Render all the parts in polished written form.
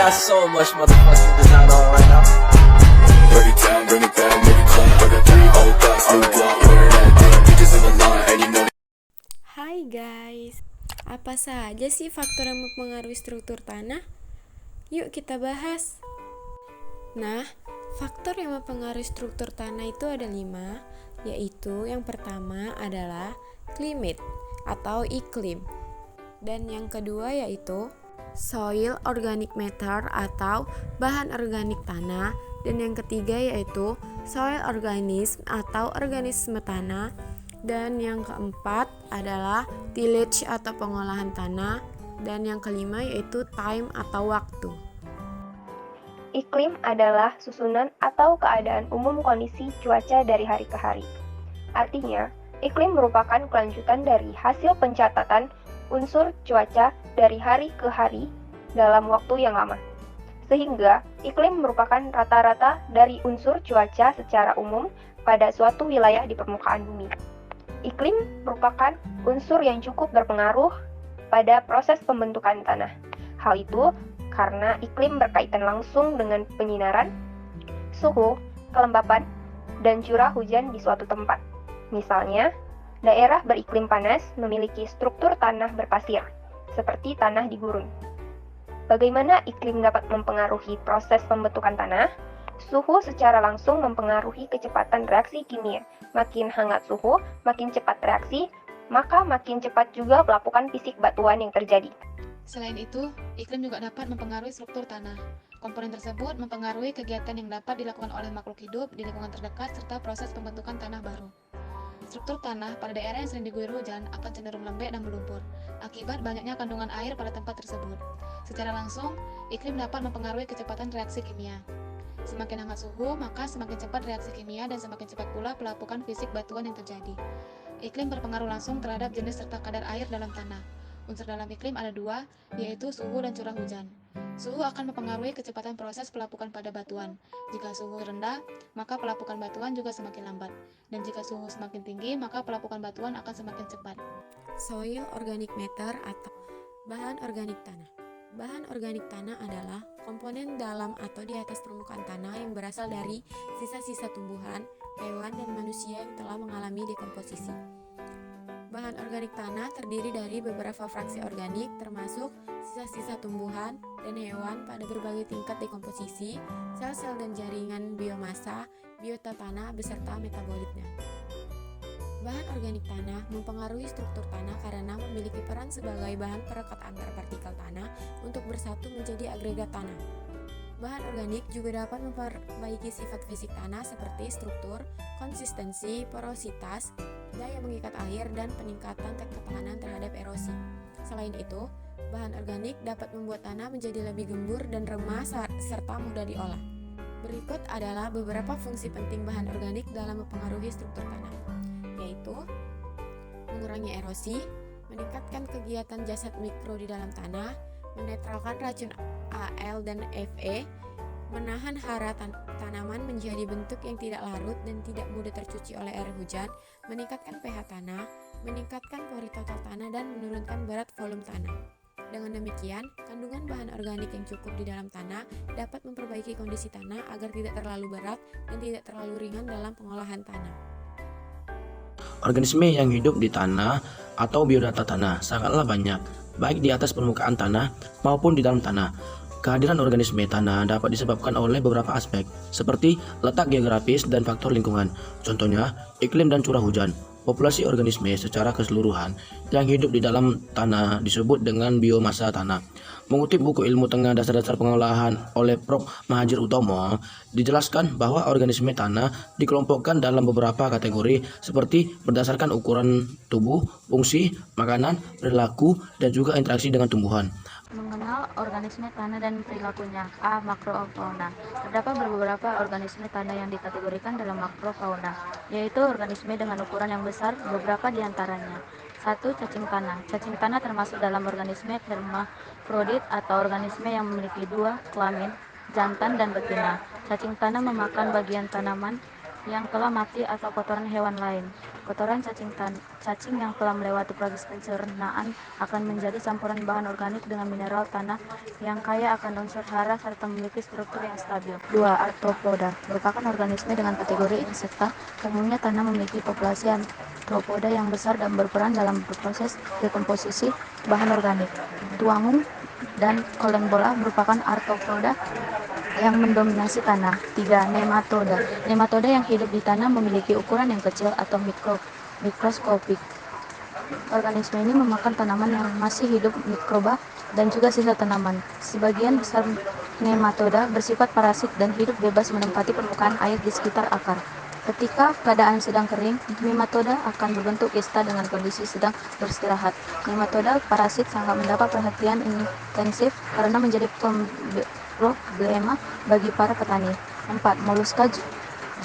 got so much motherfucking design on right now. Break it down, bring it back, make it clap. I got three old blocks, new block, wearing that damn bitches in the line, and you know. Hai guys, apa saja sih faktor yang mempengaruhi struktur tanah? Yuk kita bahas. Nah, faktor yang mempengaruhi struktur tanah itu ada 5, yaitu yang pertama adalah climate atau iklim. Dan yang kedua yaitu soil organic matter atau bahan organik tanah. Dan yang ketiga yaitu soil organism atau organisme tanah. Dan yang keempat adalah tillage atau pengolahan tanah. Dan yang kelima yaitu time atau waktu. Iklim adalah susunan atau keadaan umum kondisi cuaca dari hari ke hari. Artinya, iklim merupakan kelanjutan dari hasil pencatatan unsur cuaca dari hari ke hari dalam waktu yang lama. Sehingga, iklim merupakan rata-rata dari unsur cuaca secara umum pada suatu wilayah di permukaan bumi. Iklim merupakan unsur yang cukup berpengaruh pada proses pembentukan tanah. Hal itu karena iklim berkaitan langsung dengan penyinaran, suhu, kelembapan, dan curah hujan di suatu tempat. Misalnya, daerah beriklim panas memiliki struktur tanah berpasir, seperti tanah di gurun. Bagaimana iklim dapat mempengaruhi proses pembentukan tanah? Suhu secara langsung mempengaruhi kecepatan reaksi kimia. Makin hangat suhu, makin cepat reaksi, maka makin cepat juga pelapukan fisik batuan yang terjadi. Selain itu, iklim juga dapat mempengaruhi struktur tanah. Komponen tersebut mempengaruhi kegiatan yang dapat dilakukan oleh makhluk hidup di lingkungan terdekat serta proses pembentukan tanah baru. Struktur tanah pada daerah yang sering diguyur hujan akan cenderung lembek dan melumpur, akibat banyaknya kandungan air pada tempat tersebut. Secara langsung, iklim dapat mempengaruhi kecepatan reaksi kimia. Semakin hangat suhu, maka semakin cepat reaksi kimia dan semakin cepat pula pelapukan fisik batuan yang terjadi. Iklim berpengaruh langsung terhadap jenis serta kadar air dalam tanah. Unsur dalam iklim ada 2, yaitu suhu dan curah hujan. Suhu akan mempengaruhi kecepatan proses pelapukan pada batuan. Jika suhu rendah, maka pelapukan batuan juga semakin lambat. Dan jika suhu semakin tinggi, maka pelapukan batuan akan semakin cepat. Soil organic matter atau bahan organik tanah. Bahan organik tanah adalah komponen dalam atau di atas permukaan tanah yang berasal dari sisa-sisa tumbuhan, hewan, dan manusia yang telah mengalami dekomposisi. Bahan organik tanah terdiri dari beberapa fraksi organik termasuk sisa-sisa tumbuhan dan hewan pada berbagai tingkat dekomposisi, sel-sel dan jaringan biomasa, biota tanah beserta metabolitnya. Bahan organik tanah mempengaruhi struktur tanah karena memiliki peran sebagai bahan perekat antar partikel tanah untuk bersatu menjadi agregat tanah. Bahan organik juga dapat memperbaiki sifat fisik tanah seperti struktur, konsistensi, porositas, daya mengikat air, dan peningkatan ketahanan terhadap erosi. Selain itu, bahan organik dapat membuat tanah menjadi lebih gembur dan remah serta mudah diolah. Berikut adalah beberapa fungsi penting bahan organik dalam mempengaruhi struktur tanah, yaitu mengurangi erosi, meningkatkan kegiatan jasad mikro di dalam tanah, menetralkan racun Al dan Fe, menahan hara tanaman menjadi bentuk yang tidak larut dan tidak mudah tercuci oleh air hujan, meningkatkan pH tanah, meningkatkan pori total tanah, dan menurunkan berat volume tanah. Dengan demikian, kandungan bahan organik yang cukup di dalam tanah dapat memperbaiki kondisi tanah agar tidak terlalu berat dan tidak terlalu ringan dalam pengolahan tanah. Organisme yang hidup di tanah atau biodata tanah sangatlah banyak, baik di atas permukaan tanah maupun di dalam tanah. Kehadiran organisme tanah dapat disebabkan oleh beberapa aspek, seperti letak geografis dan faktor lingkungan. Contohnya, iklim dan curah hujan. Populasi organisme secara keseluruhan yang hidup di dalam tanah disebut dengan biomasa tanah. Mengutip buku Ilmu Tengah Dasar-Dasar Pengolahan oleh Prof. Mahajir Utomo, dijelaskan bahwa organisme tanah dikelompokkan dalam beberapa kategori seperti berdasarkan ukuran tubuh, fungsi, makanan, perilaku, dan juga interaksi dengan tumbuhan. Mengenal organisme tanah dan perilakunya. A. Makrofauna. Terdapat beberapa organisme tanah yang dikategorikan dalam makrofauna, yaitu organisme dengan ukuran yang besar, beberapa di antaranya. 1. Cacing tanah. Cacing tanah termasuk dalam organisme hermafrodit atau organisme yang memiliki 2 kelamin, jantan dan betina. Cacing tanah memakan bagian tanaman yang telah mati atau kotoran hewan lain. Kotoran cacing yang telah melewati proses pencernaan akan menjadi campuran bahan organik dengan mineral tanah yang kaya akan unsur hara serta memiliki struktur yang stabil. 2. Arthropoda merupakan organisme dengan kategori insekta. Umumnya tanah memiliki populasi arthropoda yang besar dan berperan dalam proses dekomposisi bahan organik. Tuangun dan kolembola merupakan arthropoda yang mendominasi tanah. 3. Nematoda. Nematoda yang hidup di tanah memiliki ukuran yang kecil atau mikroskopik. Organisme ini memakan tanaman yang masih hidup, mikroba, dan juga sisa tanaman. Sebagian besar nematoda bersifat parasit dan hidup bebas menempati permukaan air di sekitar akar. Ketika keadaan sedang kering, nematoda akan berbentuk kista dengan kondisi sedang beristirahat. Nematoda parasit sangat mendapat perhatian intensif karena menjadi problema bagi para petani. 4. Moluska.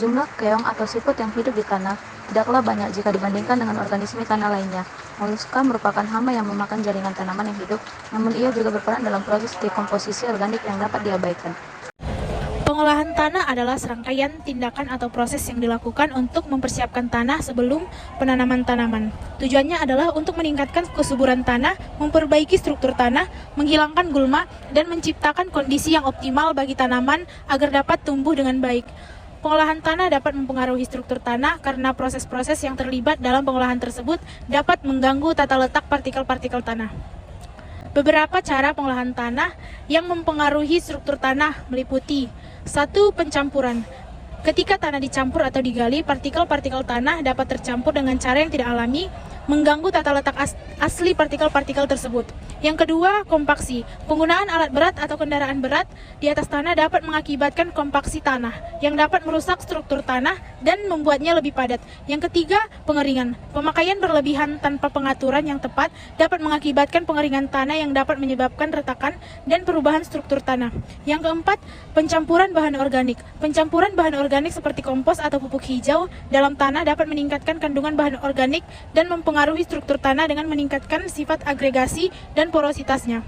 Jumlah keong atau siput yang hidup di tanah tidaklah banyak jika dibandingkan dengan organisme tanah lainnya. Moluska merupakan hama yang memakan jaringan tanaman yang hidup, namun ia juga berperan dalam proses dekomposisi organik yang dapat diabaikan. Pengolahan tanah adalah serangkaian tindakan atau proses yang dilakukan untuk mempersiapkan tanah sebelum penanaman tanaman. Tujuannya adalah untuk meningkatkan kesuburan tanah, memperbaiki struktur tanah, menghilangkan gulma, dan menciptakan kondisi yang optimal bagi tanaman agar dapat tumbuh dengan baik. Pengolahan tanah dapat mempengaruhi struktur tanah karena proses-proses yang terlibat dalam pengolahan tersebut dapat mengganggu tata letak partikel-partikel tanah. Beberapa cara pengolahan tanah yang mempengaruhi struktur tanah meliputi 1. Pencampuran. Ketika tanah dicampur atau digali, partikel-partikel tanah dapat tercampur dengan cara yang tidak alami, mengganggu tata letak asli partikel-partikel tersebut. Yang kedua, kompaksi. Penggunaan alat berat atau kendaraan berat di atas tanah dapat mengakibatkan kompaksi tanah, yang dapat merusak struktur tanah dan membuatnya lebih padat. Yang ketiga, pengeringan. Pemakaian berlebihan tanpa pengaturan yang tepat dapat mengakibatkan pengeringan tanah yang dapat menyebabkan retakan dan perubahan struktur tanah. Yang keempat, pencampuran bahan organik. Pencampuran bahan organik seperti kompos atau pupuk hijau dalam tanah dapat meningkatkan kandungan bahan organik dan mempengaruhi struktur tanah dengan meningkatkan sifat agregasi dan porositasnya.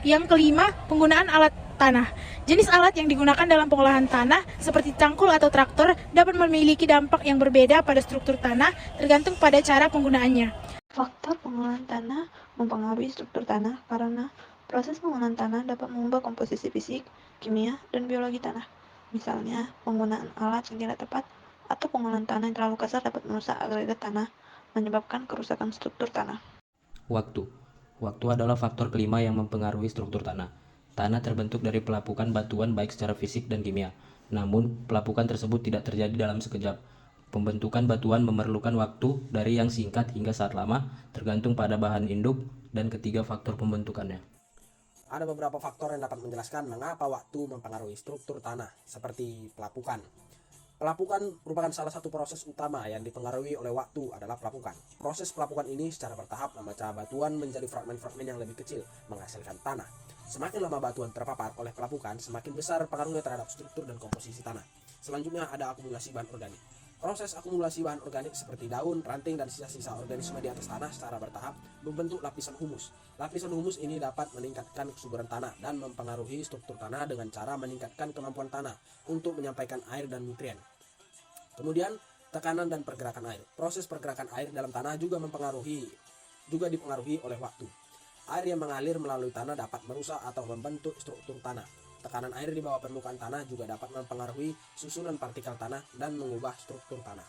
Yang kelima, penggunaan alat tanah. Jenis alat yang digunakan dalam pengolahan tanah seperti cangkul atau traktor dapat memiliki dampak yang berbeda pada struktur tanah tergantung pada cara penggunaannya. Faktor pengolahan tanah mempengaruhi struktur tanah karena proses pengolahan tanah dapat mengubah komposisi fisik, kimia, dan biologi tanah. Misalnya, penggunaan alat yang tidak tepat atau pengolahan tanah yang terlalu kasar dapat merusak agregat tanah, menyebabkan kerusakan struktur tanah. Waktu adalah faktor kelima yang mempengaruhi struktur tanah. Tanah terbentuk dari pelapukan batuan baik secara fisik dan kimia. Namun, pelapukan tersebut tidak terjadi dalam sekejap. Pembentukan batuan memerlukan waktu dari yang singkat hingga saat lama, tergantung pada bahan induk dan ketiga faktor pembentukannya. Ada beberapa faktor yang dapat menjelaskan mengapa waktu mempengaruhi struktur tanah, seperti pelapukan. Pelapukan merupakan salah satu proses utama yang dipengaruhi oleh waktu adalah pelapukan. Proses pelapukan ini secara bertahap memecah batuan menjadi fragmen-fragmen yang lebih kecil, menghasilkan tanah. Semakin lama batuan terpapar oleh pelapukan, semakin besar pengaruhnya terhadap struktur dan komposisi tanah. Selanjutnya ada akumulasi bahan organik. Proses akumulasi bahan organik seperti daun, ranting, dan sisa-sisa organisme di atas tanah secara bertahap membentuk lapisan humus. Lapisan humus ini dapat meningkatkan kesuburan tanah dan mempengaruhi struktur tanah dengan cara meningkatkan kemampuan tanah untuk menyampaikan air dan nutrien. Kemudian, tekanan dan pergerakan air. Proses pergerakan air dalam tanah juga dipengaruhi oleh waktu. Air yang mengalir melalui tanah dapat merusak atau membentuk struktur tanah. Tekanan air di bawah permukaan tanah juga dapat mempengaruhi susunan partikel tanah dan mengubah struktur tanah.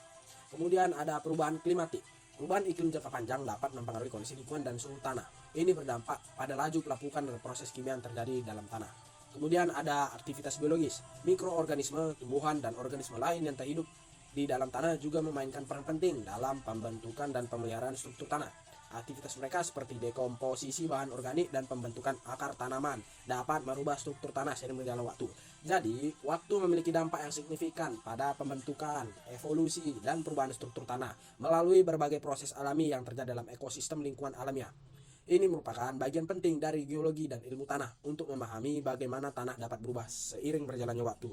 Kemudian ada perubahan klimatik. Perubahan iklim jangka panjang dapat mempengaruhi kondisi lingkungan dan suhu tanah. Ini berdampak pada laju pelapukan dan proses kimia yang terjadi dalam tanah. Kemudian ada aktivitas biologis. Mikroorganisme, tumbuhan, dan organisme lain yang terhidup di dalam tanah juga memainkan peran penting dalam pembentukan dan pemeliharaan struktur tanah. Aktivitas mereka seperti dekomposisi bahan organik dan pembentukan akar tanaman dapat merubah struktur tanah seiring berjalannya waktu. Jadi, waktu memiliki dampak yang signifikan pada pembentukan, evolusi, dan perubahan struktur tanah melalui berbagai proses alami yang terjadi dalam ekosistem lingkungan alamiah. Ini merupakan bagian penting dari geologi dan ilmu tanah untuk memahami bagaimana tanah dapat berubah seiring berjalannya waktu.